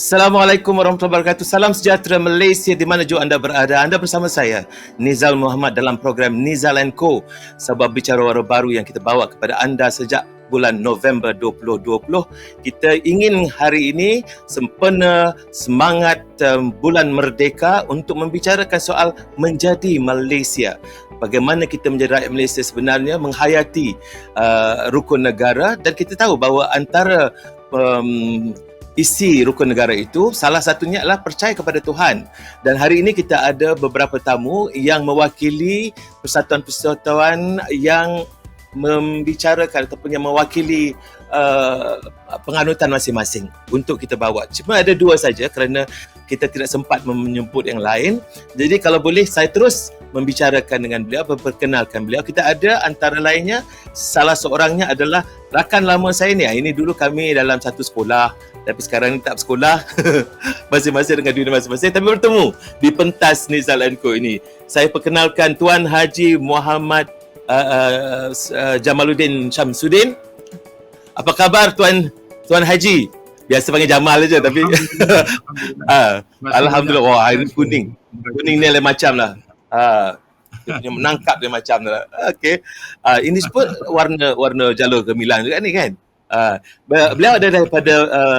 Assalamualaikum warahmatullahi wabarakatuh. Salam sejahtera Malaysia di mana jua anda berada. Anda bersama saya, Nizal Muhammad dalam program Nizal & Co. Sebuah bicara wara baru yang kita bawa kepada anda sejak bulan November 2020. Kita ingin hari ini sempena semangat bulan Merdeka untuk membicarakan soal menjadi Malaysia. Bagaimana kita menjadi rakyat Malaysia sebenarnya menghayati rukun negara, dan kita tahu bahawa antara isi rukun negara itu salah satunya adalah percaya kepada Tuhan. Dan hari ini kita ada beberapa tamu yang mewakili persatuan-persatuan yang membicarakan ataupun yang mewakili penganutan masing-masing untuk kita bawa. Cuma ada dua saja kerana kita tidak sempat menyebut yang lain. Jadi kalau boleh saya terus membicarakan dengan beliau, memperkenalkan beliau. Kita ada antara lainnya, salah seorangnya adalah rakan lama saya ni. Ini dulu kami dalam satu sekolah, tapi sekarang ni tak bersekolah. Masing-masing dengan dunia masing-masing, tapi bertemu di pentas Nizal & Co ini. Saya perkenalkan Tuan Haji Muhammad Jamaluddin Syamsuddin. Apa khabar Tuan Haji? Biasa panggil Jamal aja tapi Alhamdulillah. Wah, ini kuning. Kuning ni lain macam lah. Dia punya menangkap dia macam lah. Okey. Ini pun warna jalur gemilang juga ni kan. Beliau ada daripada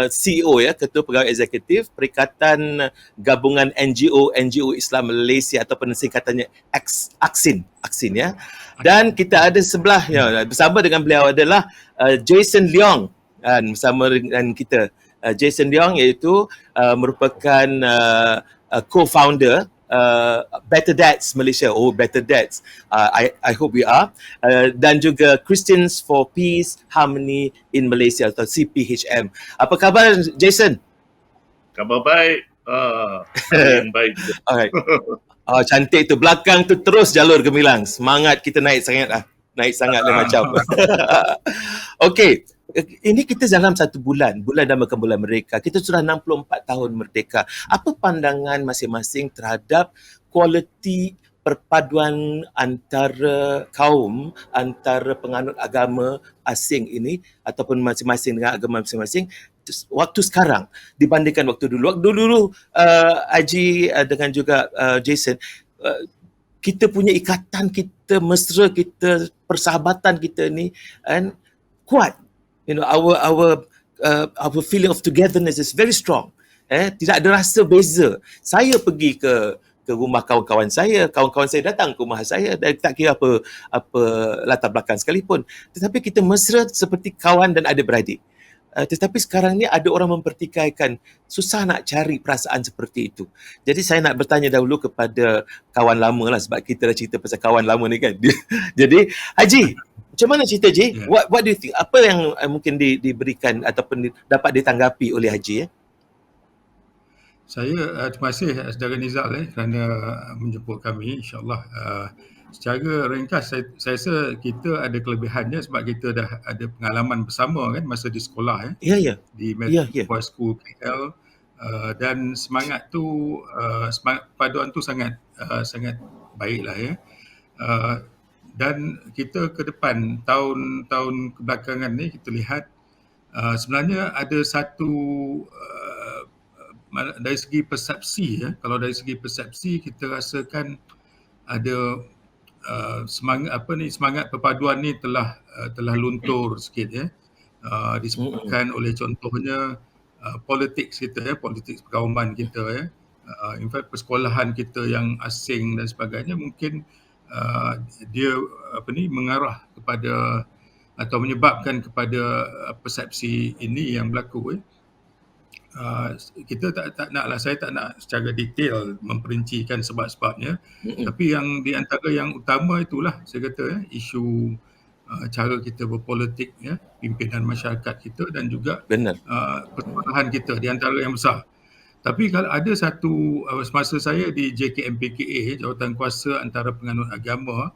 CEO ya, Ketua Pegawai Eksekutif Perikatan Gabungan NGO Islam Malaysia ataupun singkatannya AXIN ya. Dan kita ada sebelahnya bersama dengan beliau adalah Jason Leong bersama dengan kita. Jason Leong iaitu merupakan co-founder Better Dads Malaysia. Oh, Better Dads. I hope we are. Dan juga Christians for Peace Harmony in Malaysia atau CPHM. Apa khabar Jason? Khabar baik. Yang baik juga. Alright. Cantik tu. Belakang tu terus jalur gemilang. Semangat kita naik sangat lah. Naik sangat lah macam. Okey. Ini kita dalam satu bulan namakan bulan Merdeka. Kita sudah 64 tahun merdeka. Apa pandangan masing-masing terhadap kualiti perpaduan antara kaum, antara penganut agama asing ini ataupun masing-masing dengan agama masing-masing waktu sekarang dibandingkan waktu dulu? Waktu dulu Haji dengan juga Jason, kita punya ikatan kita, mesra kita, persahabatan kita ni kuat. You know, our feeling of togetherness is very strong. Tidak ada rasa beza. Saya pergi ke rumah kawan-kawan saya datang ke rumah saya, dan tak kira apa latar belakang sekalipun. Tetapi kita mesra seperti kawan dan adik-beradik. Tetapi sekarang ni ada orang mempertikaikan, susah nak cari perasaan seperti itu. Jadi saya nak bertanya dahulu kepada kawan lama lah, sebab kita dah cerita pasal kawan lama ni kan. Jadi Haji, macam mana cerita Haji? What do you think? Apa yang mungkin diberikan ataupun dapat ditanggapi oleh Haji? Saya terima kasih saudara Nizal kerana menjemput kami. InsyaAllah secara ringkas saya rasa kita ada kelebihannya sebab kita dah ada pengalaman bersama kan masa di sekolah di Metro Boys School KL, dan semangat paduan tu sangat baiklah ya. Dan kita ke depan tahun-tahun kebelakangan ni kita lihat sebenarnya ada satu dari segi persepsi ya. Kalau dari segi persepsi kita rasakan ada semangat perpaduan ni telah luntur sikit ya. Disebabkan oleh contohnya politik kita ya, politik perkauman kita ya. In fact persekolahan kita yang asing dan sebagainya mungkin dia mengarah kepada atau menyebabkan kepada persepsi ini yang berlaku ya. Kita saya tak nak secara detail memperincikan sebab-sebabnya, tapi yang di antara yang utama itulah saya kata isu cara kita berpolitik ya, pimpinan masyarakat kita dan juga persekolahan kita di antara yang besar. Tapi kalau ada satu semasa saya di JKMPKA, Jawatan Kuasa Antara Penganut Agama,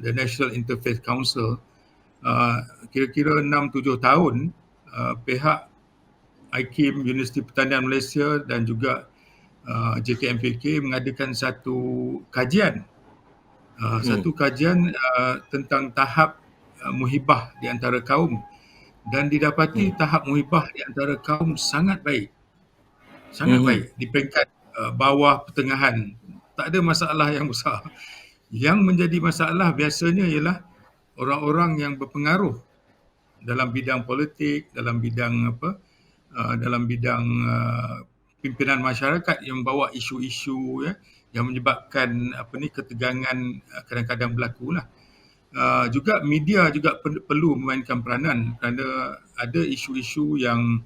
the National Interfaith Council, kira-kira 6-7 tahun pihak IKIM, Universiti Pertanian Malaysia dan juga JKMPK mengadakan satu kajian tentang tahap muhibah di antara kaum, dan didapati tahap muhibah di antara kaum sangat baik. sangat baik di peringkat bawah pertengahan. Tak ada masalah yang besar. Yang menjadi masalah biasanya ialah orang-orang yang berpengaruh dalam bidang politik, dalam bidang dalam bidang pimpinan masyarakat yang membawa isu-isu yang menyebabkan ketegangan kadang-kadang berlaku lah. Juga media juga perlu memainkan peranan kerana ada isu-isu yang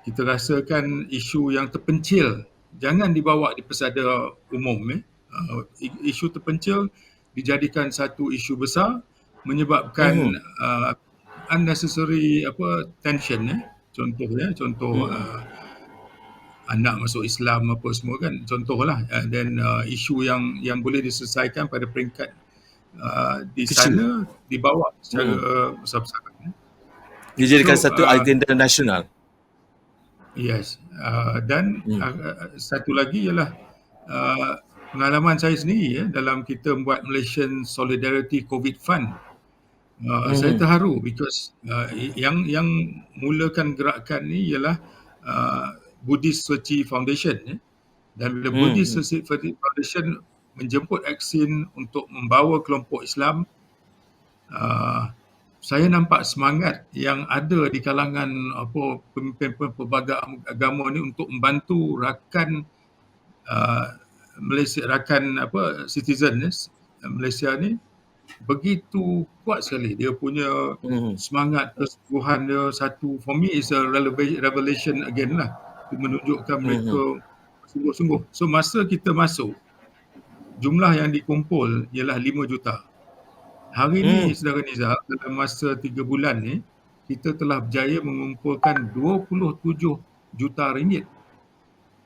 kita rasakan isu yang terpencil, jangan dibawa di pesada umum. Isu terpencil dijadikan satu isu besar menyebabkan unnecessary tension. Contoh anak masuk Islam apa semua kan, contohlah. Dan isu yang boleh diselesaikan pada peringkat di Kecil. sana dibawa secara besar-besaran. Dijadikan satu agenda nasional. Yes. Dan satu lagi ialah pengalaman saya sendiri dalam kita membuat Malaysian Solidarity COVID Fund. Saya terharu because yang mulakan gerakan ni ialah Buddhist Sochi Foundation. Dan bila Buddhist Sochi Foundation menjemput aksin untuk membawa kelompok Islam, saya nampak semangat yang ada di kalangan pemimpin pelbagai agama ni untuk membantu rakan Malaysia, rakan citizen Malaysia ni begitu kuat sekali. Dia punya semangat kesungguhan dia satu, for me is a revelation again lah. Itu menunjukkan mereka sungguh-sungguh. So masa kita masuk, jumlah yang dikumpul ialah 5 juta. Hari ni Saudara Nizar, dalam masa 3 bulan ni, kita telah berjaya mengumpulkan 27 juta ringgit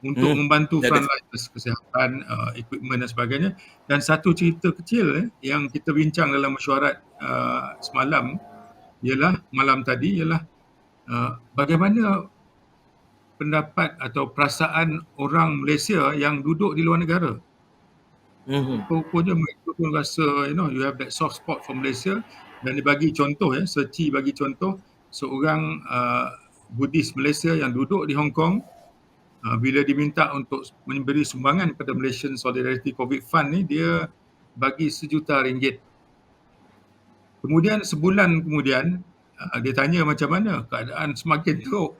untuk membantu frontliners kesihatan, equipment dan sebagainya. Dan satu cerita kecil yang kita bincang dalam mesyuarat semalam ialah, malam tadi ialah bagaimana pendapat atau perasaan orang Malaysia yang duduk di luar negara. Rupanya mereka pun rasa you have that soft spot for Malaysia. Dan dia bagi contoh, Sochi bagi contoh seorang Buddhis Malaysia yang duduk di Hong Kong, bila diminta untuk memberi sumbangan kepada Malaysian Solidarity COVID Fund ni, dia bagi RM1 juta. Kemudian sebulan kemudian dia tanya macam mana, keadaan semakin teruk,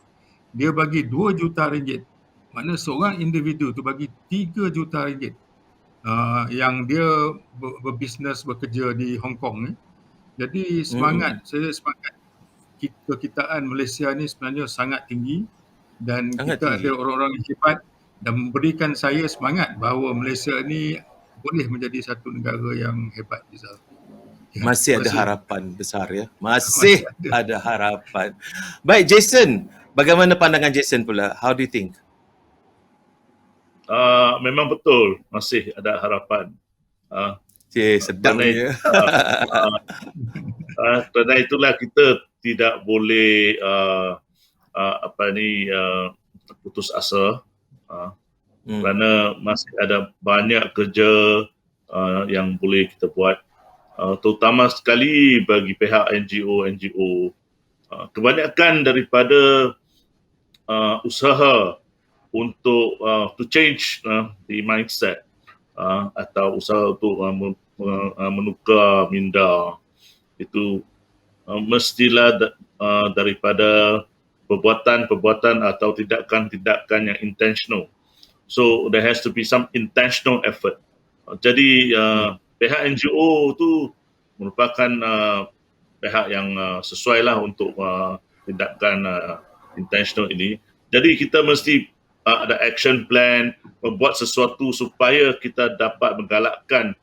dia bagi RM2 juta. Maknanya seorang individu tu bagi RM3 juta yang dia berbisnes, bekerja di Hong Kong. Jadi semangat kekitaan Malaysia ni sebenarnya sangat tinggi, dan kita ada orang-orang yang hebat dan memberikan saya semangat bahawa Malaysia ni boleh menjadi satu negara yang hebat. Masih ada harapan besar Masih ada harapan. Baik, Jason, bagaimana pandangan Jason pula? How do you think? Memang betul masih ada harapan. Sedang ni. Kerana itulah kita tidak boleh putus asa, kerana masih ada banyak kerja yang boleh kita buat, terutama sekali bagi pihak NGO. Kebanyakan daripada usaha untuk to change the mindset atau usaha untuk menukar minda itu mestilah daripada perbuatan atau tindakan yang intentional. So there has to be some intentional effort. Jadi pihak NGO tu merupakan pihak yang sesuai lah untuk tindakan intentional ini. Jadi kita mesti ada action plan, membuat sesuatu supaya kita dapat menggalakkan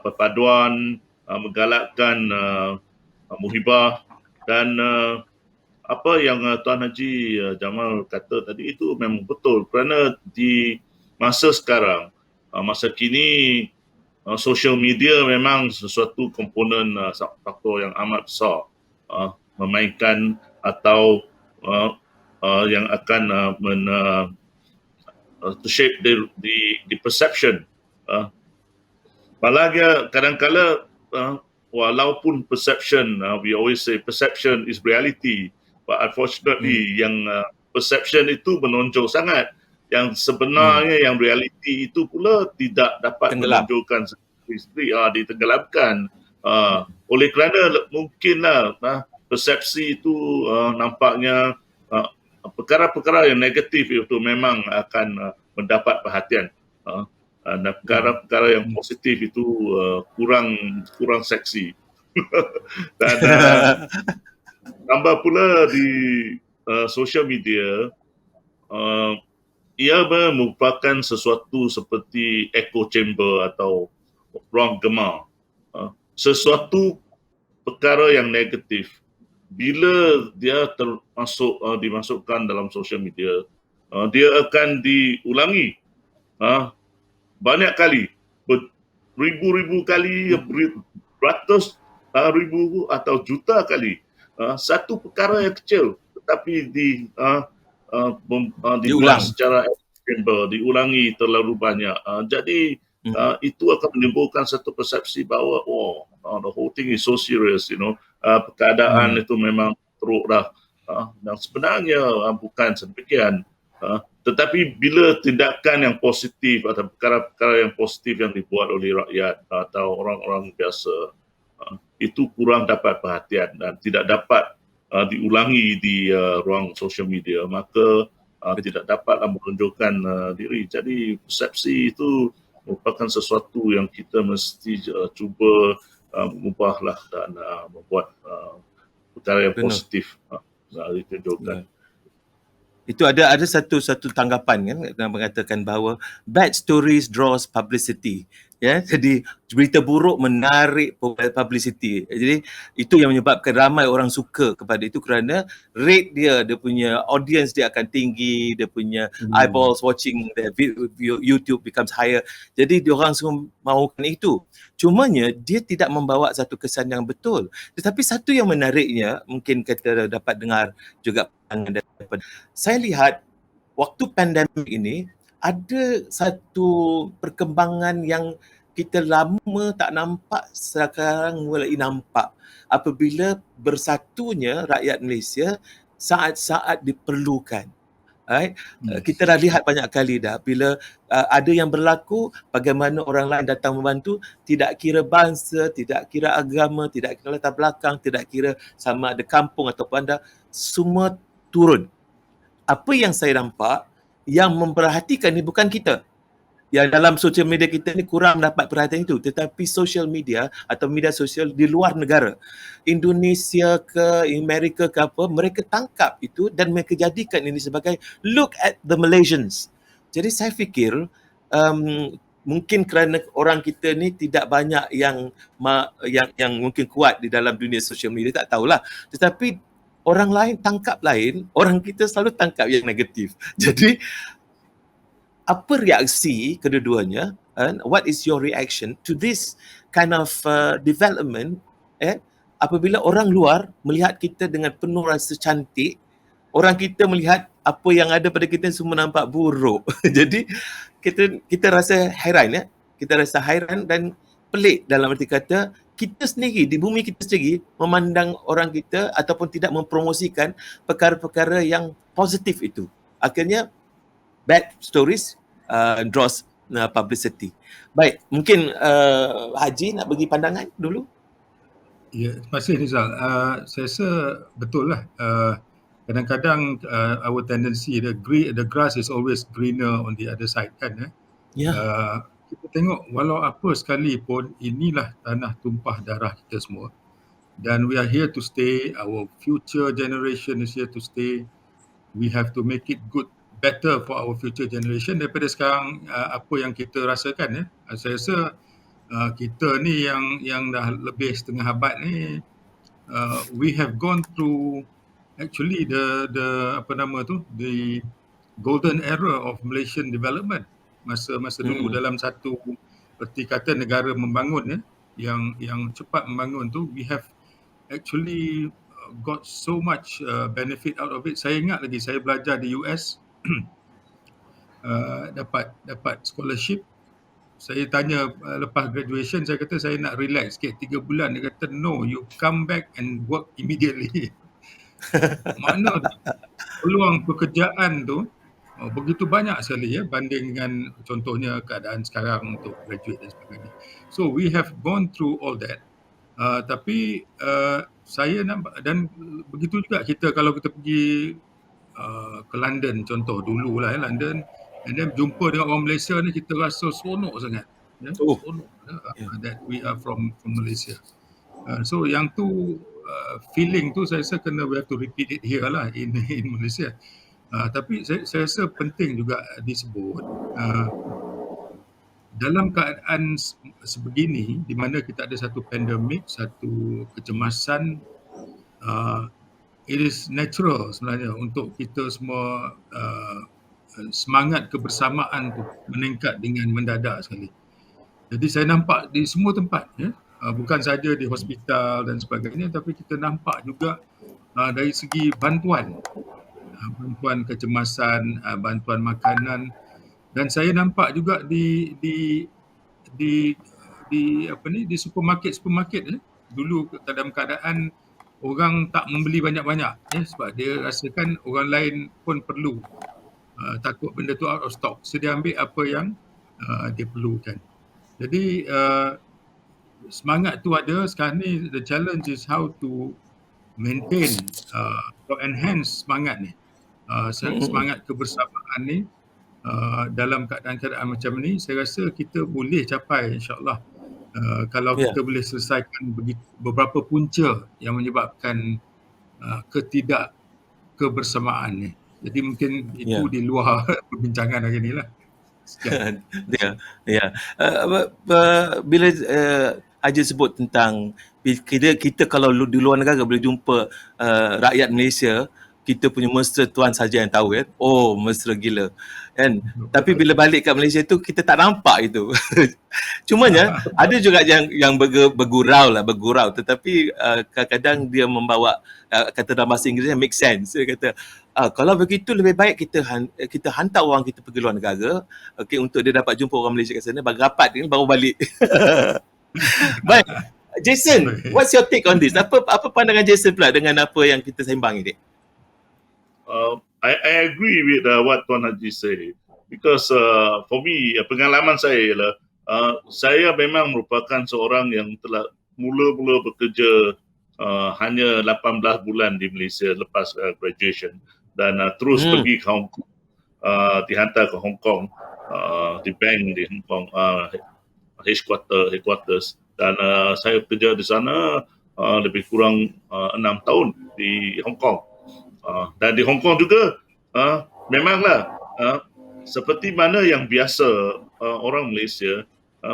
perpaduan, menggalakkan muhibah, dan apa yang Tuan Haji Jamal kata tadi itu memang betul, kerana di masa sekarang, masa kini, social media memang sesuatu komponen faktor yang amat besar memainkan atau yang akan to shape the perception. Malangnya kadang-kala walaupun perception, we always say perception is reality, but unfortunately yang perception itu menonjol sangat yang sebenarnya yang realiti itu pula tidak dapat Tenggelam. menonjolkan isteri ditenggelamkan. Oleh kerana mungkinlah persepsi itu nampaknya perkara-perkara yang negatif itu memang akan mendapat perhatian. Dan perkara-perkara yang positif itu kurang seksi. Dan tambah pula di social media, ia merupakan sesuatu seperti echo chamber atau ruang gema. Sesuatu perkara yang negatif, bila dia dimasukkan dalam social media, dia akan diulangi banyak kali, ribu-ribu kali, ratus ribu atau juta kali. Satu perkara yang kecil tetapi dibuat secara diulangi terlalu banyak. Jadi itu akan menimbulkan satu persepsi bahawa the whole thing is so serious, keadaan itu memang teruk dah. Dan sebenarnya bukan sedemikian. Tetapi bila tindakan yang positif atau perkara-perkara yang positif yang dibuat oleh rakyat atau orang-orang biasa, itu kurang dapat perhatian dan tidak dapat diulangi di ruang social media, maka tidak dapatlah menunjukkan diri. Jadi persepsi itu merupakan sesuatu yang kita mesti cuba mengubahlah dan membuat perkara yang positif ditunjukkan. Itu ada satu tanggapan kan yang mengatakan bahawa bad stories draws publicity. Ya, jadi berita buruk menarik publicity. Jadi itu yang menyebabkan ramai orang suka kepada itu kerana rate dia punya audience dia akan tinggi, dia punya eyeballs watching the YouTube becomes higher. Jadi diorang semua mahukan itu. Cumanya dia tidak membawa satu kesan yang betul. Tetapi satu yang menariknya, mungkin kita dapat dengar juga pandangan daripada saya lihat waktu pandemik ini ada satu perkembangan yang kita lama tak nampak, sekarang mulai nampak apabila bersatunya rakyat Malaysia saat-saat diperlukan. Right? Kita dah lihat banyak kali dah bila ada yang berlaku, bagaimana orang lain datang membantu, tidak kira bangsa, tidak kira agama, tidak kira latar belakang, tidak kira sama ada kampung atau anda, semua turun. Apa yang saya nampak, yang memperhatikan ni bukan kita. Yang dalam social media kita ni kurang mendapat perhatian itu, tetapi social media atau media sosial di luar negara, Indonesia ke Amerika ke apa, mereka tangkap itu dan mereka jadikan ini sebagai look at the Malaysians. Jadi saya fikir mungkin kerana orang kita ni tidak banyak yang mungkin kuat di dalam dunia social media, tak tahulah. Tetapi orang lain tangkap lain, orang kita selalu tangkap yang negatif. Jadi apa reaksi kedua-duanya, and what is your reaction to this kind of development apabila orang luar melihat kita dengan penuh rasa cantik, orang kita melihat apa yang ada pada kita semua nampak buruk. Jadi kita rasa hairan kita rasa hairan dan pelik dalam arti kata kita sendiri di bumi kita sendiri memandang orang kita ataupun tidak mempromosikan perkara-perkara yang positif itu. Akhirnya bad stories draws publicity. Baik, mungkin Haji nak bagi pandangan dulu. Ya, terima kasih Rizal. Saya rasa betul lah. Kadang-kadang our tendency, the grass is always greener on the other side kan. Kita tengok walau apa sekalipun inilah tanah tumpah darah kita semua. Dan we are here to stay, our future generation is here to stay. We have to make it good, better for our future generation daripada sekarang apa yang kita rasakan. Saya rasa kita ni yang dah lebih setengah abad ni, we have gone through actually the golden era of Malaysian development. Masa dulu dalam satu seperti kata negara membangun yang cepat membangun tu, we have actually got so much benefit out of it. Saya ingat lagi saya belajar di US dapat scholarship. Saya tanya lepas graduation, saya kata saya nak relax sikit 3 bulan. Dia kata no, you come back and work immediately. Mana peluang pekerjaan tu begitu banyak sekali banding dengan contohnya keadaan sekarang untuk graduate dan sebagainya. So we have gone through all that. Tapi saya nampak, dan begitu juga kita kalau kita pergi ke London contoh dululah London, and then jumpa dengan orang Malaysia ni kita rasa seronok sangat. Seronok that we are from Malaysia. So yang tu feeling tu saya rasa kena we have to repeat it here lah in Malaysia. Tapi saya rasa penting juga disebut dalam keadaan sebegini di mana kita ada satu pandemik, satu kecemasan, it is natural sebenarnya untuk kita semua semangat kebersamaan tu meningkat dengan mendadak sekali. Jadi saya nampak di semua tempat, bukan saja di hospital dan sebagainya, tapi kita nampak juga dari segi bantuan kecemasan, bantuan makanan, dan saya nampak juga di supermarket dulu dalam keadaan orang tak membeli banyak-banyak sebab dia rasakan orang lain pun perlu, takut benda tu out of stock, so dia ambil apa yang dia perlukan. Jadi semangat tu ada. Sekarang ni the challenge is how to maintain or enhance semangat ni, semangat kebersamaan ni dalam keadaan-keadaan macam ni. Saya rasa kita boleh capai insyaAllah kalau kita boleh selesaikan beberapa punca yang menyebabkan ketidak kebersamaan ni. Jadi mungkin itu di luar perbincangan hari ni lah. Bila Ajit sebut tentang kita kalau di luar negara boleh jumpa rakyat Malaysia, kita punya mesra tuan saja yang tahu kan. Oh, mesra gila kan. Tapi bila balik kat Malaysia tu kita tak nampak itu. Cumanya ada juga yang bergurau tetapi kadang-kadang dia membawa kata dalam bahasa Inggeris make sense. Dia kata kalau begitu lebih baik kita hantar orang kita pergi luar negara, untuk dia dapat jumpa orang Malaysia kat sana, bagi rapat ni baru balik. Baik, Jason, what's your take on this? Apa pandangan Jason pula dengan apa yang kita sembang ini? I agree with what Tuan Haji say, because for me pengalaman saya ialah saya memang merupakan seorang yang telah mula-mula bekerja hanya 18 bulan di Malaysia lepas graduation, dan terus pergi ke Hong Kong, dihantar ke Hong Kong, di bank di Hong Kong, headquarters, dan saya kerja di sana lebih kurang 6 tahun di Hong Kong. Dan di Hong Kong juga memanglah seperti mana yang biasa orang Malaysia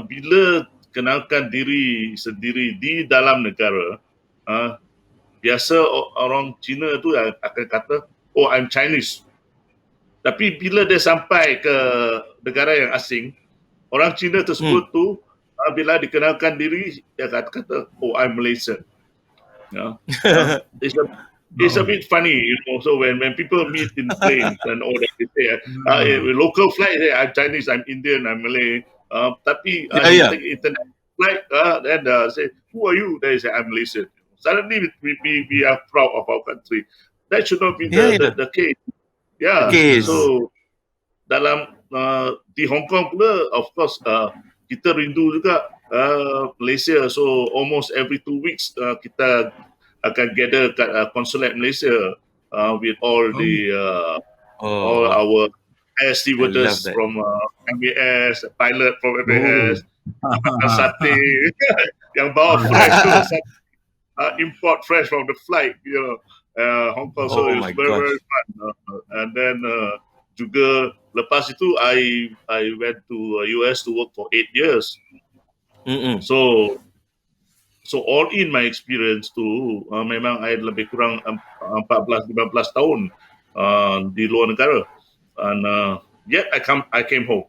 bila kenalkan diri sendiri di dalam negara, biasa orang Cina tu akan kata, oh, I'm Chinese. Tapi bila dia sampai ke negara yang asing, orang Cina tersebut tu bila dikenalkan diri, dia kata, oh, I'm Malaysian. It's a bit funny, so when people meet in planes and all that, they say, local flight, I'm Chinese, I'm Indian, I'm Malay. Tapi take internet flight, then say, who are you? They say, I'm Malaysian. Suddenly we are proud of our country. That should not be the case. So dalam di Hong Kong pula, of course, kita rindu juga Malaysia. So almost every 2 weeks kita akan gather kat Consulate Malaysia with all all our air stewardess from MAS, pilot from MAS, sate yang bawa fresh tu, import fresh from the flight, Hong Kong. So it's very fun. And then juga lepas itu I went to US to work for 8 years. So all in my experience tu, memang I lebih kurang 14-15 tahun di luar negara, and yet I came home,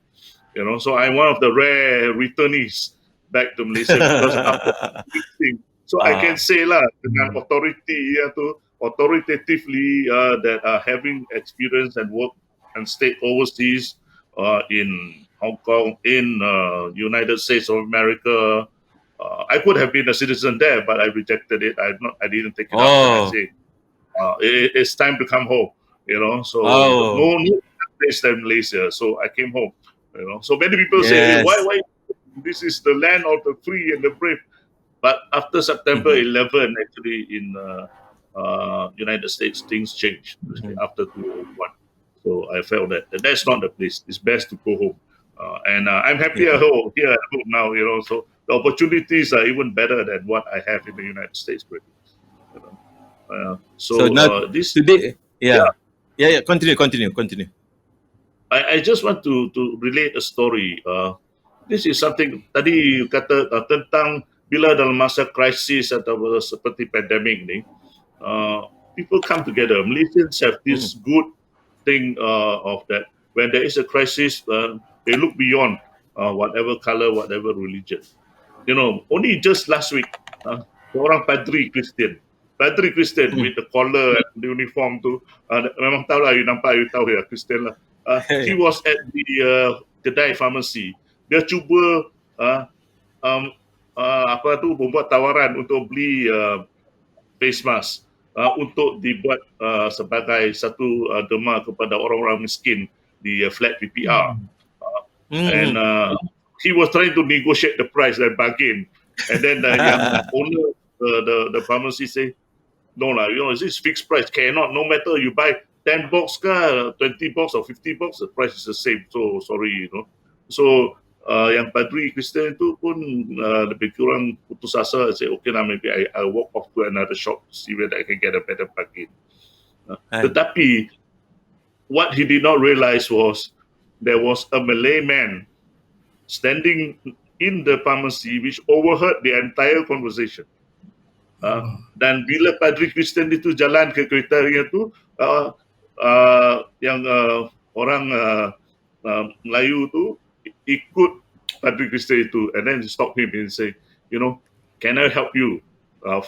so I'm one of the rare returnees back to Malaysia because after so I can say lah dengan authoritatively that having experience and work and stayed overseas in Hong Kong, in United States of America. I could have been a citizen there, but I rejected it. I didn't take it up. I say, it's time to come home. So no place than Malaysia. So I came home. So many people say, Yes. why? This is the land of the free and the brave. But after September 11, actually in United States, things changed after 2001. So I felt that that's not the place. It's best to go home. And I'm happy here at home now. So the opportunities are even better than what I have in the United States. So now this today, continue. I just want to relate a story. This is something tadi you kata tentang bila dalam masa krisis atau seperti pandemik ni, people come together. Malaysians have this good thing of that when there is a crisis, they look beyond whatever color, whatever religion. Only just last week, seorang padri Kristian with the collar and the uniform tu, memang tahu lah, you nampak, you tahu ya, Kristian lah. He was at the kedai pharmacy. Dia cuba membuat tawaran untuk beli face mask untuk dibuat sebagai satu derma kepada orang-orang miskin di flat PPR. And he was trying to negotiate the price and bargain. And then yang owner the pharmacy say, no lah, this fixed price, cannot, no matter you buy 10 box ke 20 box or 50 box, the price is the same. So sorry, So yang padri Kristian itu pun lebih kurang putus asa. Say, okay lah, maybe I walk off to another shop to see whether I can get a better bargain. Tetapi what he did not realize was there was a Malay man standing in the pharmacy which overheard the entire conversation. Dan bila padri Kristian itu jalan ke kriteria itu, yang orang Melayu tu ikut padri Kristian itu, and then he stop him and say, can I help you?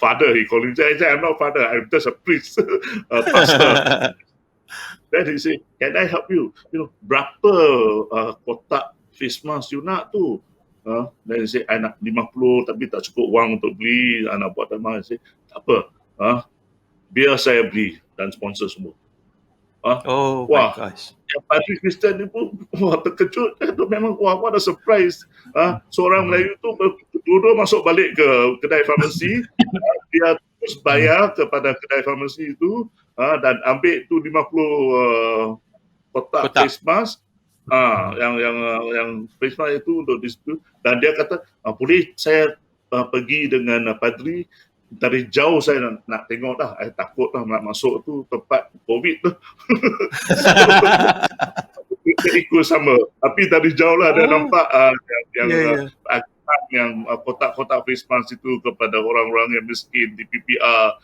Father, he called him. He said, I'm not father, I'm just a priest, a pastor. Then he say, can I help you? Berapa kotak face mask you nak tu? Then he say, I nak 50 tapi tak cukup wang untuk beli, I nak buat tambahan. He say, tak apa, biar saya beli dan sponsor semua. Oh my gosh. Yang padri Kristian ni pun terkejut. Itu memang what a surprise. Seorang Melayu tu duduk masuk balik ke kedai farmasi, dia terus bayar kepada kedai farmasi itu dan ambil tu 50 kotak face mask. Yang face mask itu untuk disitu, dan dia kata boleh saya pergi dengan padri, dari jauh saya nak tengok dah, saya takut lah nak masuk tu tempat COVID tu. Dia ikut sama, tapi dari jauh lah dia nampak yang kotak-kotak face mask itu kepada orang-orang yang miskin di PPR,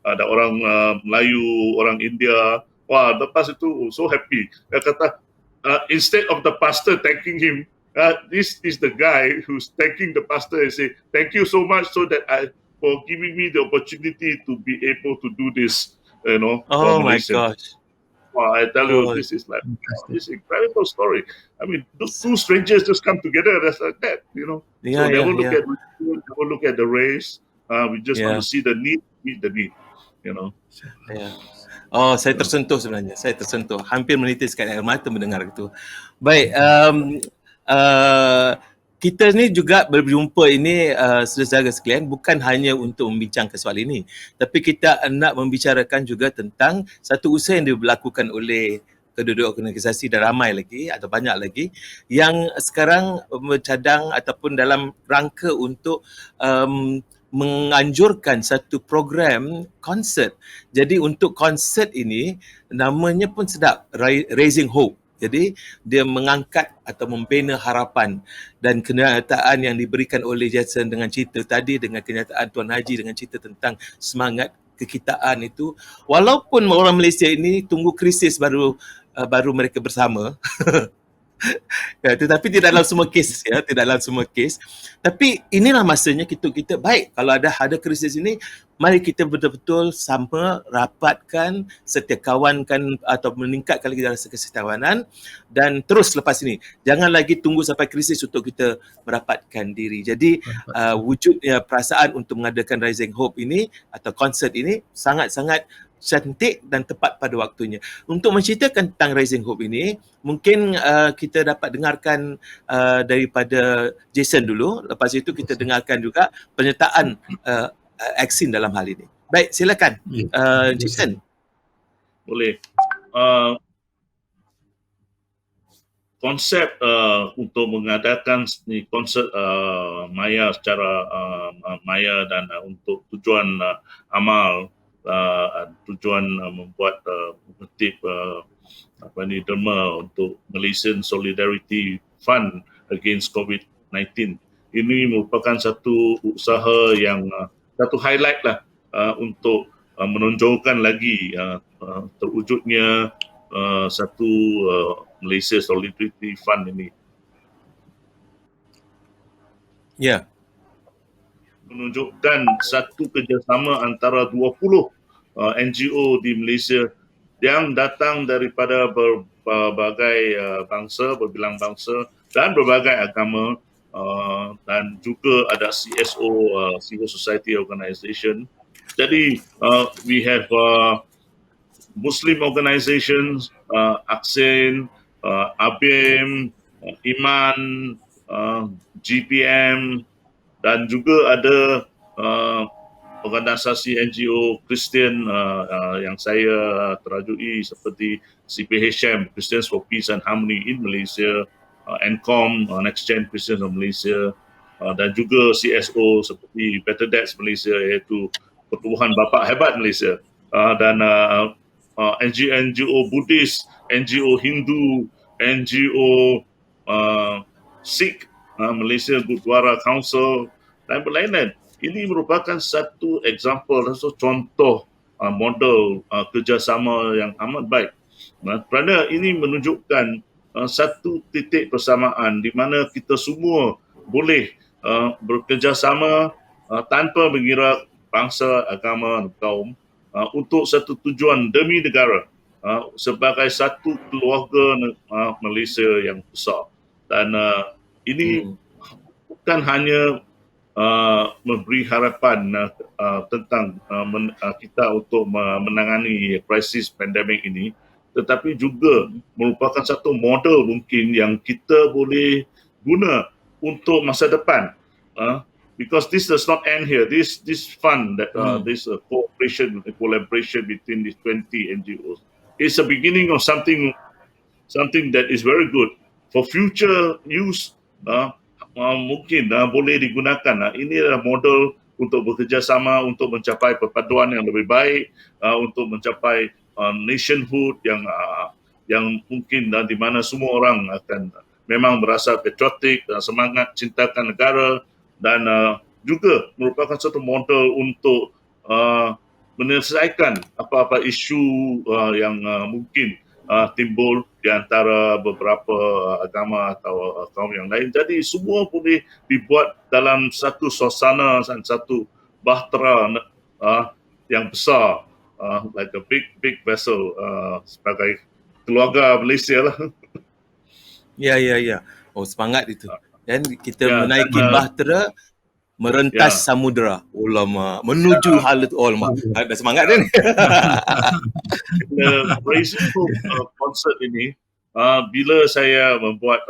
ada orang Melayu, orang India. Wah, lepas itu so happy. Dia kata instead of the pastor thanking him, this is the guy who's thanking the pastor and say, thank you so much for giving me the opportunity to be able to do this, Oh my gosh. Wow, I tell you, this is like this incredible story. I mean, those two strangers just come together just like that, So they will look at religion, they will look at the race. We just want to see the need, meet the need, Oh, saya tersentuh sebenarnya. Saya tersentuh. Hampir menitiskan air mata mendengar itu. Baik, kita ni juga berjumpa ini saudara sekalian bukan hanya untuk membincangkan soal ini, tapi kita nak membicarakan juga tentang satu usaha yang dilakukan oleh kedua-dua organisasi dan ramai lagi atau banyak lagi yang sekarang bercadang ataupun dalam rangka untuk menganjurkan satu program konsert. Jadi untuk konsert ini namanya pun sedap, Raising Hope. Jadi dia mengangkat atau membina harapan, dan kenyataan yang diberikan oleh Jason dengan cerita tadi, dengan kenyataan Tuan Haji dengan cerita tentang semangat kekitaan itu, walaupun orang Malaysia ini tunggu krisis baru mereka bersama. Tetapi tidak dalam semua kes, tidak dalam semua kes. Tapi inilah masanya kita baik kalau ada krisis ini, mari kita betul-betul sama rapatkan, setiakawankan atau meningkatkan lagi rasa kesetiakawanan, dan terus lepas ini jangan lagi tunggu sampai krisis untuk kita merapatkan diri. Jadi wujudnya perasaan untuk mengadakan Rising Hope ini atau konsert ini sangat-sangat cantik dan tepat pada waktunya. Untuk menceritakan tentang Rising Hope ini, mungkin kita dapat dengarkan daripada Jason dulu. Lepas itu kita dengarkan juga penyertaan Axin dalam hal ini. Baik, silakan Jason. Boleh. Konsep untuk mengadakan ni konsert maya secara maya dan untuk tujuan amal, tujuan membuat tertib derma untuk Malaysian Solidarity Fund against COVID-19. Ini merupakan satu usaha yang satu highlight lah untuk menonjolkan lagi terwujudnya satu Malaysia Solidarity Fund ini. Ya. Menunjukkan satu kerjasama antara 20 NGO di Malaysia yang datang daripada berbagai bangsa, berbilang bangsa dan berbagai agama, dan juga ada CSO, Civil Society Organisation. Jadi we have Muslim organizations, Aksin, ABIM, Iman, GPM, dan juga ada organisasi NGO Kristian yang saya terajui seperti CPHM, Christians for Peace and Harmony in Malaysia, NCOM, Next Gen Christians of Malaysia, dan juga CSO seperti Better Dads Malaysia, iaitu Pertubuhan Bapa Hebat Malaysia, dan NGO Buddhis, NGO Hindu, NGO Sikh, Malaysia Gurdwara Council dan berlainan. Ini merupakan satu example, satu contoh model kerjasama yang amat baik. Kerana ini menunjukkan satu titik persamaan di mana kita semua boleh bekerjasama tanpa mengira bangsa, agama, kaum, untuk satu tujuan demi negara, sebagai satu keluarga Malaysia yang besar. Dan ini bukan hanya memberi harapan tentang kita untuk menangani krisis pandemik ini, tetapi juga merupakan satu model mungkin yang kita boleh guna untuk masa depan. Because this does not end here. This fund, that this collaboration between these 20 NGOs, is a beginning of something that is very good for future use. Mungkin boleh digunakan. Ini adalah model untuk bekerjasama untuk mencapai perpaduan yang lebih baik, untuk mencapai nationhood yang mungkin di mana semua orang akan memang berasa patriotik, semangat cintakan negara, dan juga merupakan satu model untuk menyelesaikan apa-apa isu yang mungkin timbul di antara beberapa agama atau kaum yang lain. Jadi semua boleh dibuat dalam satu suasana dan satu bahtera yang besar, like a big vessel, sebagai keluarga Malaysia lah. Ya. Oh, semangat itu. Dan kita menaiki bahtera, merentas samudera. Ulama menuju halut ulama. Ada semangat dia ni. Rising Hope concert ini, bila saya membuat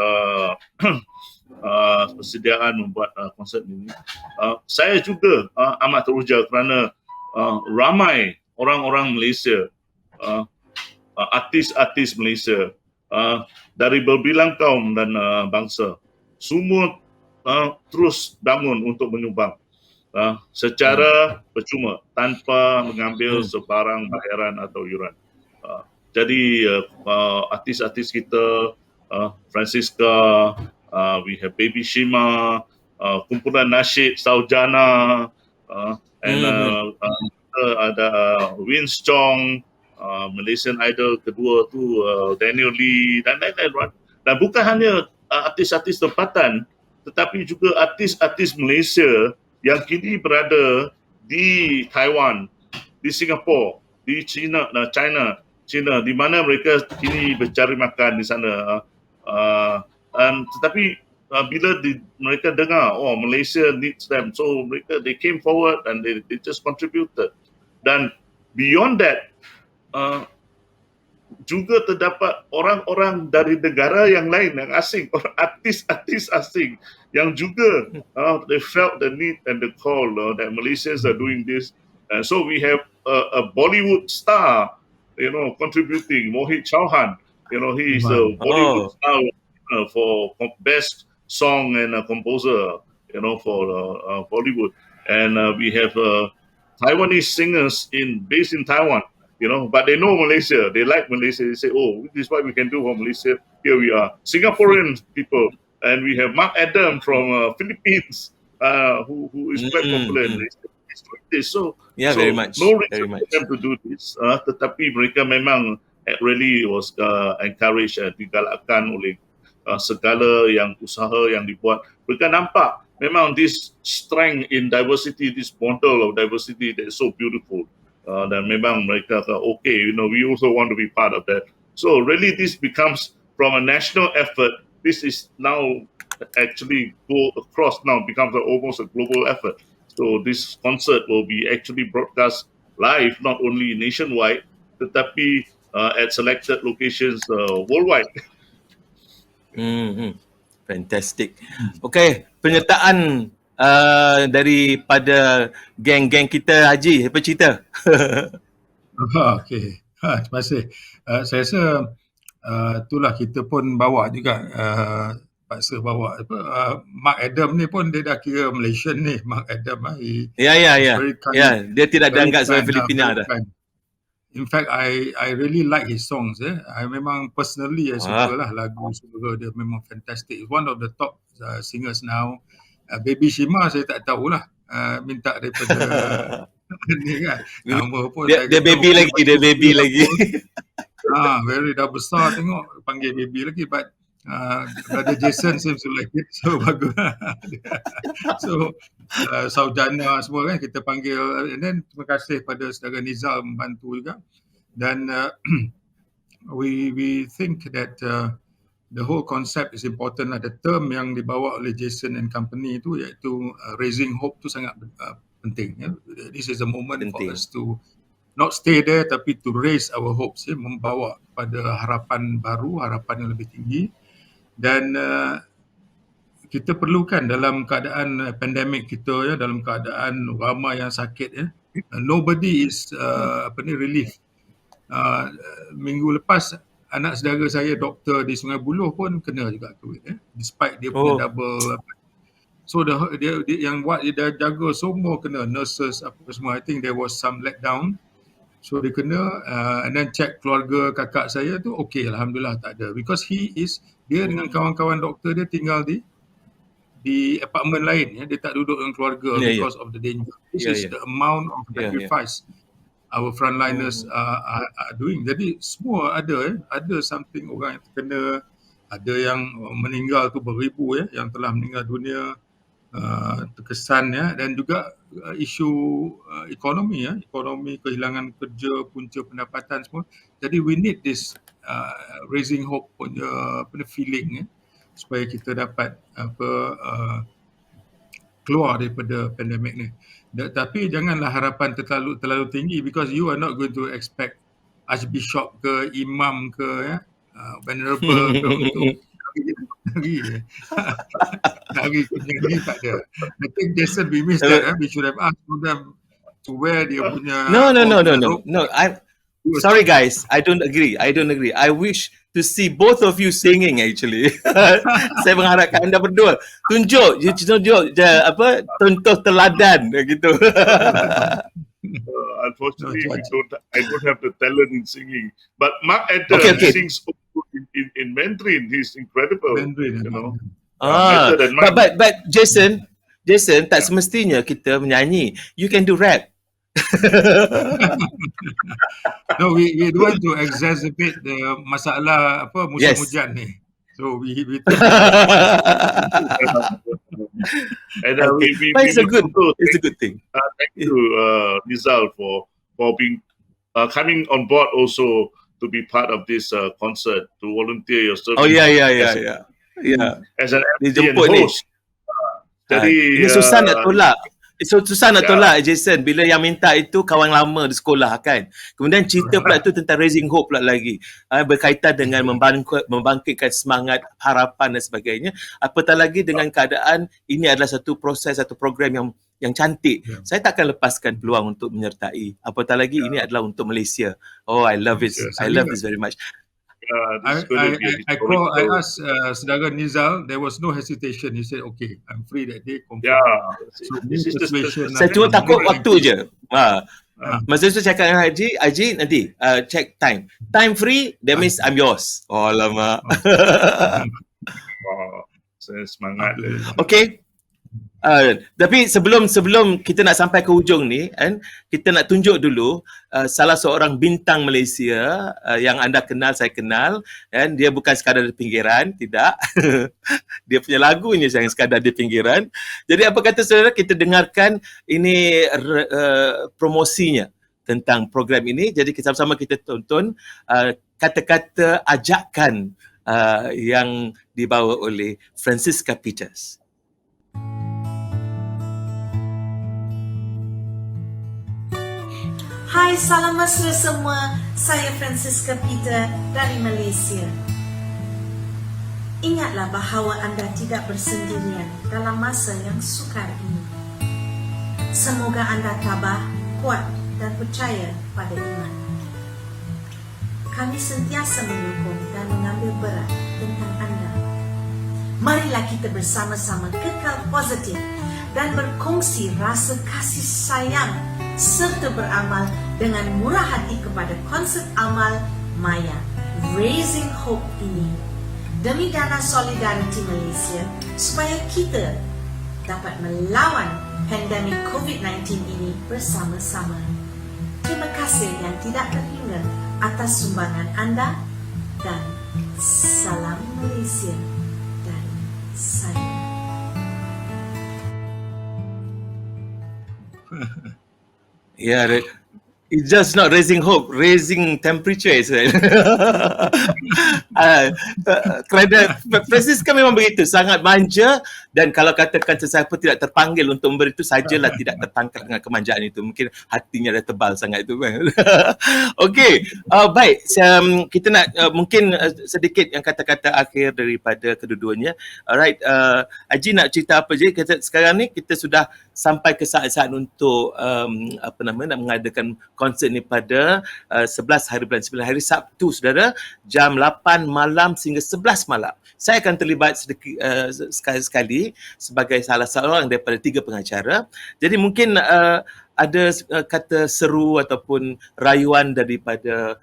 persediaan membuat konsert ini, saya juga amat teruja kerana ramai orang-orang Malaysia, artis-artis Malaysia dari berbilang kaum dan bangsa, semua terus bangun untuk menyumbang secara percuma tanpa mengambil sebarang bayaran atau yuran. Jadi artis-artis kita, Francisca, we have Baby Shima, kumpulan nasyid Saujana, and ada Vince Chong, Malaysian Idol kedua tu Daniel Lee, dan lain-lain. Dan bukan hanya artis-artis tempatan, tetapi juga artis-artis Malaysia yang kini berada di Taiwan, di Singapura, di China, di mana mereka kini bercari makan di sana. Tetapi bila mereka dengar, Malaysia needs them, so they came forward and they just contributed. Dan beyond that, uh, juga terdapat orang-orang dari negara yang lain, yang asing, orang artis-artis asing yang juga they felt the need and the call that Malaysians are doing this. And so we have a Bollywood star, contributing, Mohit Chauhan. He is a Bollywood star for best song and composer, for Bollywood. And we have Taiwanese singers based in Taiwan. But they know Malaysia. They like Malaysia. They say, oh, this is what we can do for Malaysia. Here we are. Singaporean people. And we have Mark Adam from Philippines, who is quite popular in Malaysia. So, very much. No reason for them to do this. Tetapi mereka memang really was encouraged, digalakkan oleh segala yang usaha yang dibuat. Mereka nampak memang this strength in diversity, this model of diversity that is so beautiful. Dan memang mereka kata, okay, we also want to be part of that. So really this becomes from a national effort, this is now actually go across now, becomes almost a global effort. So this concert will be actually broadcast live, not only nationwide, tetapi at selected locations worldwide. Fantastic. Okay, penyertaan daripada geng-geng kita, Haji, apa cerita? Okey, terima kasih. Saya rasa itulah kita pun bawa juga, paksa bawa Mark Adam ni pun dia dah kira Malaysian ni, Mark Adam. Ya, dia tidak dianggap sebagai Filipina dah. In fact, I really like his songs. I memang personally suka lah lagu semua dia, memang fantastic. One of the top singers now. Baby Shima saya tak tahulah, minta daripada ni kan. Nama pun dia baby lagi. Very dah besar tengok panggil baby lagi, but Brother Jason seems to like it, so bagus. So Saujana semua kan kita panggil, and then terima kasih pada saudara Nizal membantu juga. Dan we think that the whole concept is important. The term yang dibawa oleh Jason and company itu iaitu raising hope tu sangat penting. This is a moment for us to not stay there tapi to raise our hopes, membawa pada harapan baru, harapan yang lebih tinggi. Dan kita perlukan dalam keadaan pandemik kita, dalam keadaan ramai yang sakit, nobody is relief. Minggu lepas anak saudara saya doktor di Sungai Buloh pun kena juga COVID, despite dia punya double. So dia yang buat dia jaga semua kena, nurses apa semua. I think there was some letdown. So dia kena, and then check keluarga kakak saya tu okay, alhamdulillah tak ada, because dia dengan kawan-kawan doktor dia tinggal di apartment lain, dia tak duduk dengan keluarga because of the danger. This is the amount of sacrifice our frontliners are doing. Jadi semua ada something, orang yang terkena, ada yang meninggal tu beribu, yang telah meninggal dunia, terkesan, dan juga isu ekonomi, ekonomi, kehilangan kerja, punca pendapatan semua. Jadi we need this raising hope punya feeling, supaya kita dapat keluar daripada pandemik ni. Tapi janganlah harapan terlalu tinggi, because you are not going to expect archbishop ke imam ke venerable ke untuk hari penyanyi, tak ada. I think Jason, we missed that. We should have asked them to wear dia punya. No. Sorry guys, I don't agree. I wish to see both of you singing actually. Saya mengharapkan anda berdua tunjuk contoh teladan gitu. Unfortunately, I don't have the talent in singing. But Mark Adam sings in Mandarin. He's incredible. Mandarin, but Jason tak semestinya kita menyanyi. You can do rap. No, we don't want to exacerbate the masalah musim hujan ni. So we it's a good thing. Thank you, Nizal, for being coming on board also to be part of this concert, to volunteer your service. Yeah. As an MC and host. Jadi ini susah nak tolak. So susah nak Ya. tolak Jason bila yang minta itu kawan lama di sekolah kan. Kemudian cerita pula tu tentang raising hope pula lagi. Berkaitan dengan membangkitkan semangat, harapan dan sebagainya. Apatah lagi dengan keadaan ini adalah satu proses, satu program yang cantik. Ya. Saya takkan lepaskan peluang untuk menyertai. Apatah lagi ini adalah untuk Malaysia. Oh, I love it. Ya, I love this very much. This is going to be a I historical. asked Saudara Nizal, there was no hesitation. He said, okay, I'm free that day. Confirm. Yeah, So, this is the persuasion Saya cuma lah. takut waktu je. Ah. Masa tu cakap dengan Haji nanti check time. Time free, that means I'm yours. Oh, alamak. Saya semangat. Okay. Tapi sebelum kita nak sampai ke hujung ni, kan, kita nak tunjuk dulu salah seorang bintang Malaysia yang anda kenal, saya kenal, kan, dia bukan sekadar di pinggiran, tidak. Dia punya lagunya yang sekadar di pinggiran. Jadi apa kata saudara, kita dengarkan ini promosinya tentang program ini. Jadi sama-sama kita tonton kata-kata ajakan yang dibawa oleh Francisca Peters. Hai, salam mesra semua. Saya Francisca Peter dari Malaysia. Ingatlah bahawa anda tidak bersendirian dalam masa yang sukar ini. Semoga anda tabah, kuat dan percaya pada iman. Kami sentiasa mendukung dan mengambil berat tentang anda. Marilah kita bersama-sama kekal positif dan berkongsi rasa kasih sayang serta beramal dengan murah hati kepada konsep amal Maya Raising Hope ini demi dana Solidariti Malaysia supaya kita dapat melawan pandemik COVID-19 ini bersama-sama. Terima kasih yang tidak terhingga atas sumbangan anda dan salam Malaysia dari saya. Yeah, it's just not raising hope, raising temperature. Kerana Francisca memang begitu, sangat manja, dan kalau katakan sesiapa tidak terpanggil untuk memberi itu, sajalah tidak tertangkap dengan kemanjaan itu. Mungkin hatinya dah tebal sangat itu. Okey, baik. Kita nak mungkin sedikit yang kata-kata akhir daripada kedua-duanya. Alright, Haji nak cerita apa je? Sekarang ni kita sudah sampai ke saat-saat untuk nak mengadakan konsert ni pada 11 hari bulan 9, hari Sabtu, saudara, jam 8 malam sehingga 11 malam. Saya akan terlibat sedikit sekali-sekali sebagai salah seorang daripada 3 pengacara. Jadi mungkin ada kata seru ataupun rayuan daripada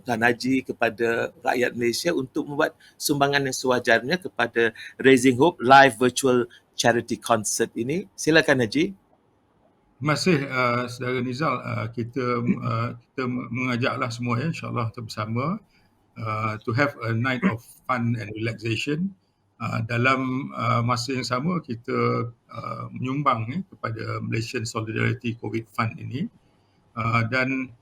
Tuan Haji kepada rakyat Malaysia untuk membuat sumbangan yang sewajarnya kepada Raising Hope live virtual charity concert ini. Silakan Haji. Terima kasih Saudara Nizal. Kita mengajaklah semua ya, insyaAllah kita bersama to have a night of fun and relaxation. Dalam masa yang sama kita menyumbang kepada Malaysian Solidarity COVID Fund ini, dan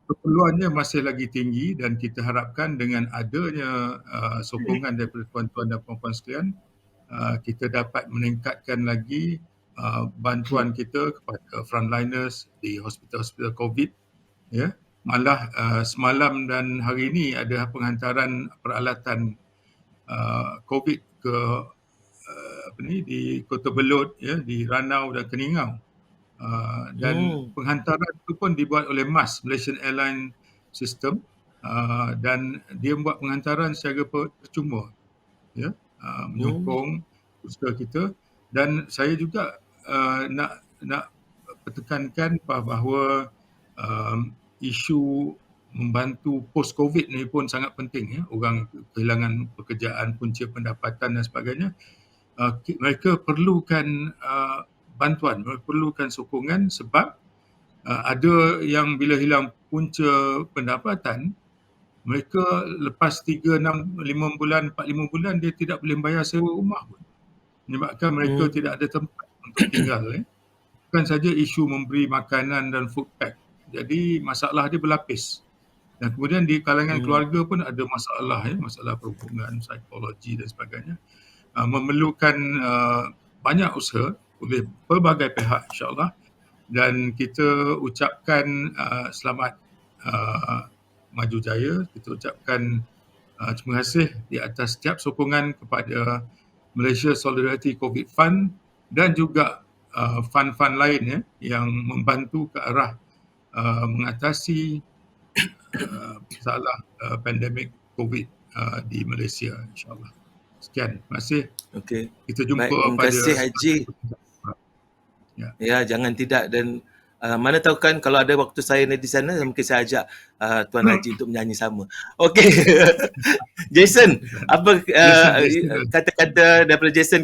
keperluannya masih lagi tinggi, dan kita harapkan dengan adanya sokongan daripada tuan-tuan dan puan-puan sekalian, kita dapat meningkatkan lagi bantuan kita kepada frontliners di hospital-hospital COVID. Ya, malah semalam dan hari ini ada penghantaran peralatan COVID ke di Kota Belud, ya, di Ranau dan Keningau. Dan penghantaran itu pun dibuat oleh MAS, Malaysian Airline System, dan dia membuat penghantaran secara percuma, ya, menyokong usaha kita. Dan saya juga nak pertekankan bahawa isu membantu post-COVID ni pun sangat penting, ya. Orang kehilangan pekerjaan, punca pendapatan dan sebagainya. Mereka perlukan bantuan, mereka perlukan sokongan, sebab ada yang bila hilang punca pendapatan, mereka lepas 3, 6, 5 bulan, 4, 5 bulan dia tidak boleh bayar sewa rumah pun. Menyebabkan mereka tidak ada tempat untuk tinggal. Bukan saja isu memberi makanan dan food pack. Jadi masalah dia berlapis. Dan kemudian di kalangan keluarga pun ada masalah, ya, masalah perhubungan, psikologi dan sebagainya. Memerlukan banyak usaha oleh pelbagai pihak insyaAllah, dan kita ucapkan selamat maju jaya. Kita ucapkan terima kasih di atas setiap sokongan kepada Malaysia Solidarity COVID Fund dan juga fund-fund lain ya, yang membantu ke arah mengatasi masalah pandemik COVID di Malaysia insyaAllah. Sekian, terima kasih. Okey. Kita jumpa Baik, terima kasih Haji. Ya, jangan tidak. Dan mana tahu kan kalau ada waktu saya di sana, mungkin saya ajak Tuan Haji untuk menyanyi sama. Okey. Jason, apa kata-kata daripada Jason?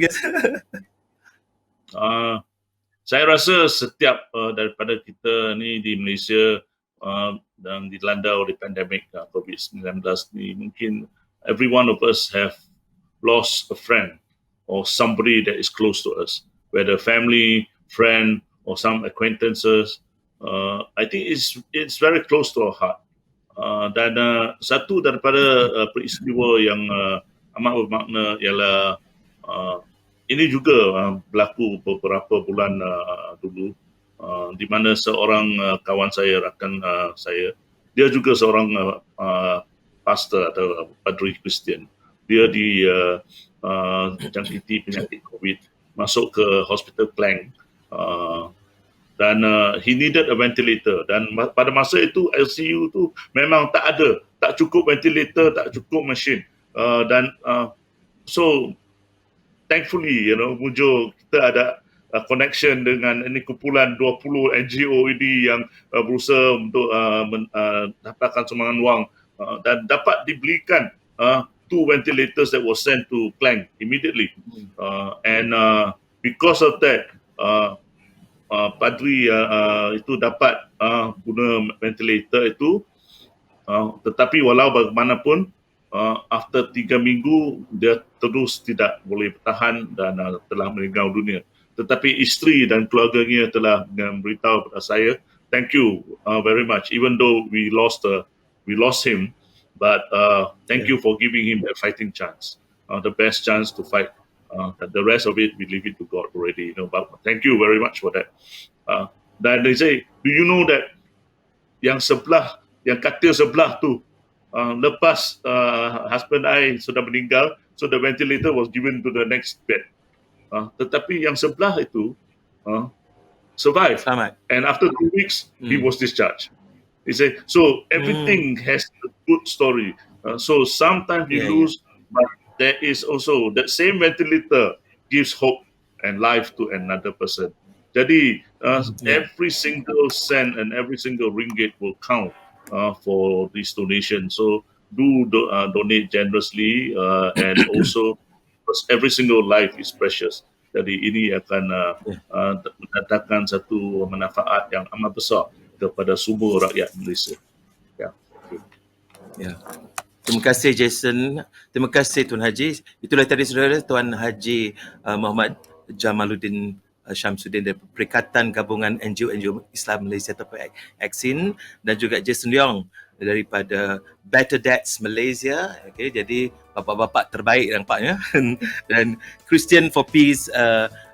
Saya rasa setiap daripada kita ni di Malaysia dan dilanda oleh pandemik COVID-19 ni, mungkin every one of us have lost a friend or somebody that is close to us, whether family, friend or some acquaintances. I think it's very close to our heart. Dan satu daripada peristiwa yang amat bermakna ialah ini juga berlaku beberapa bulan dulu, di mana seorang kawan saya, rakan saya, dia juga seorang pastor atau padri Kristian. Dia dijangkiti penyakit COVID, masuk ke hospital Klang, dan he needed a ventilator, dan pada masa itu ICU tu memang tak cukup ventilator, tak cukup mesin, dan so thankfully Mujo kita ada connection dengan ini kumpulan 20 NGO ini yang berusaha untuk dapatkan sumbangan wang, dan dapat dibelikan 2 ventilators that was sent to Klang immediately, and because of that padri itu dapat guna ventilator itu, tetapi walau bagaimanapun after 3 minggu dia terus tidak boleh bertahan dan telah meninggal dunia. Tetapi isteri dan keluarganya telah memberitahu kepada saya, thank you very much, even though we lost him, but thank you for giving him that fighting chance, the best chance to fight. The rest of it we leave it to God already, but thank you very much for that. Dan they say, do you know that yang katil sebelah tu, lepas husband I sudah meninggal, so the ventilator was given to the next bed, tetapi yang sebelah itu survive. Selamat. And after 2 weeks he was discharged. He said, so everything has a good story. So sometimes we lose, but there is also that same ventilator gives hope and life to another person. Jadi every single cent and every single ringgit will count for this donation. So do donate generously, and also because every single life is precious. Jadi ini akan mendatangkan satu manfaat yang amat besar kepada semua rakyat Malaysia. Ya. Terima kasih Jason. Terima kasih Tuan Haji. Itulah tadi saudara Tuan Haji Muhammad Jamaluddin Syamsuddin dari Perikatan Gabungan NGO Islam Malaysia atau AXIN, dan juga Jason Leong daripada Better Dads Malaysia. Okay, jadi bapa-bapa terbaik nampaknya. Dan Christian for Peace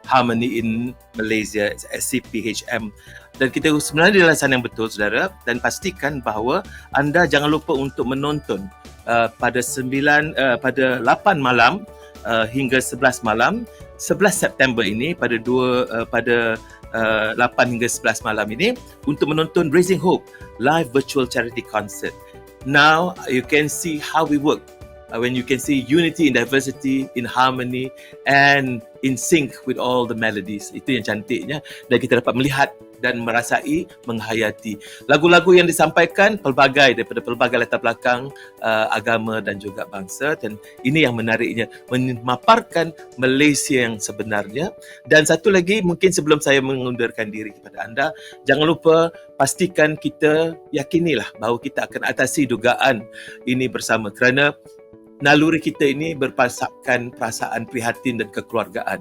Harmony in Malaysia, SCPHM. Dan kita sebenarnya di alasan yang betul saudara, dan pastikan bahawa anda jangan lupa untuk menonton pada 8 malam hingga 11 malam 11 September ini, pada 8 hingga 11 malam ini, untuk menonton Raising Hope live virtual charity concert. Now you can see how we work, when you can see unity in diversity, in harmony and in sync with all the melodies. Itu yang cantiknya, dan kita dapat melihat dan merasai, menghayati lagu-lagu yang disampaikan daripada pelbagai latar belakang agama dan juga bangsa. Dan ini yang menariknya, memaparkan Malaysia yang sebenarnya. Dan satu lagi, mungkin sebelum saya mengundurkan diri kepada anda, jangan lupa pastikan kita yakinilah bahawa kita akan atasi dugaan ini bersama, kerana naluri kita ini berpasapkan perasaan prihatin dan kekeluargaan.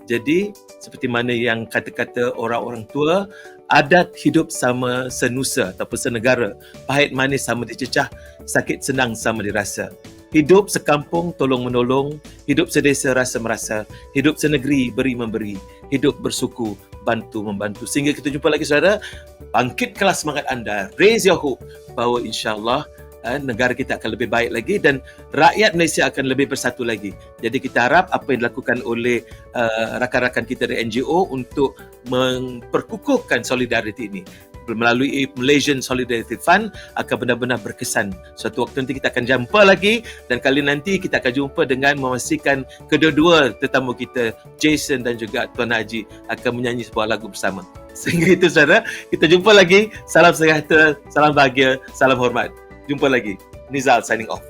Jadi seperti mana yang kata-kata orang-orang tua, adat hidup sama senusa ataupun senegara, pahit manis sama dicecah, sakit senang sama dirasa. hidup sekampung tolong menolong, hidup sedesa rasa merasa, hidup senegeri beri memberi, hidup bersuku bantu membantu. Sehingga kita jumpa lagi saudara, bangkitkanlah semangat anda, raise your hope bahawa insya-Allah negara kita akan lebih baik lagi dan rakyat Malaysia akan lebih bersatu lagi. Jadi kita harap apa yang dilakukan oleh rakan-rakan kita dari NGO untuk memperkukuhkan solidariti ini melalui Malaysian Solidarity Fund akan benar-benar berkesan. Suatu waktu nanti kita akan jumpa lagi dan kali nanti kita akan jumpa dengan memastikan kedua-dua tetamu kita, Jason dan juga Tuan Haji, akan menyanyi sebuah lagu bersama. Sehingga itu saudara, kita jumpa lagi. Salam sejahtera, salam bahagia, salam hormat. Jumpa lagi. Nizal signing off.